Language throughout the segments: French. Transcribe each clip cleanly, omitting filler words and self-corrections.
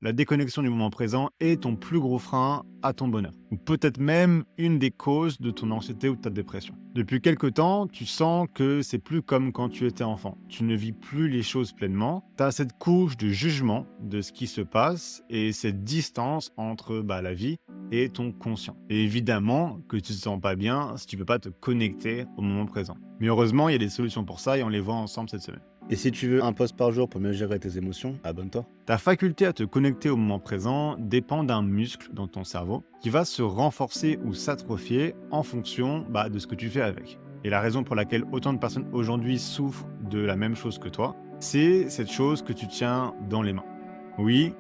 La déconnexion du moment présent est ton plus gros frein à ton bonheur, ou peut-être même une des causes de ton anxiété ou de ta dépression. Depuis quelque temps, tu sens que c'est plus comme quand tu étais enfant. Tu ne vis plus les choses pleinement. Tu as cette couche de jugement de ce qui se passe et cette distance entre la vie et ton conscient. Et évidemment que tu te sens pas bien si tu peux pas te connecter au moment présent. Mais heureusement, il y a des solutions pour ça et on les voit ensemble cette semaine. Et si tu veux un post par jour pour mieux gérer tes émotions, abonne-toi. Ta faculté à te connecter au moment présent dépend d'un muscle dans ton cerveau qui va se renforcer ou s'atrophier en fonction de ce que tu fais avec. Et la raison pour laquelle autant de personnes aujourd'hui souffrent de la même chose que toi, c'est cette chose que tu tiens dans les mains. Oui,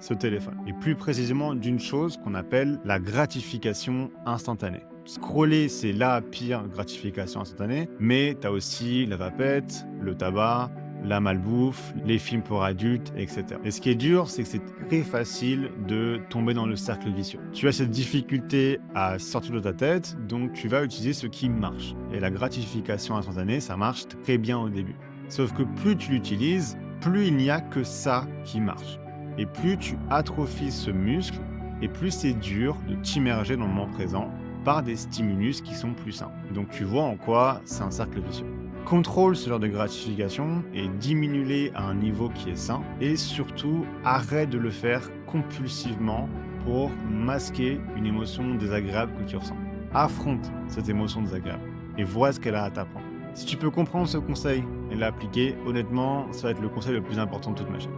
ce téléphone. Et plus précisément d'une chose qu'on appelle la gratification instantanée. Scroller, c'est la pire gratification instantanée, mais tu as aussi la vapette, le tabac, la malbouffe, les films pour adultes, etc. Et ce qui est dur, c'est que c'est très facile de tomber dans le cercle vicieux. Tu as cette difficulté à sortir de ta tête, donc tu vas utiliser ce qui marche. Et la gratification instantanée, ça marche très bien au début. Sauf que plus tu l'utilises, plus il n'y a que ça qui marche. Et plus tu atrophies ce muscle, et plus c'est dur de t'immerger dans le moment présent par des stimulus qui sont plus sains. Donc tu vois en quoi c'est un cercle vicieux. Contrôle ce genre de gratification et diminue-les à un niveau qui est sain. Et surtout, arrête de le faire compulsivement pour masquer une émotion désagréable que tu ressens. Affronte cette émotion désagréable et vois ce qu'elle a à t'apprendre. Si tu peux comprendre ce conseil et l'appliquer, honnêtement, ça va être le conseil le plus important de toute ma chaîne.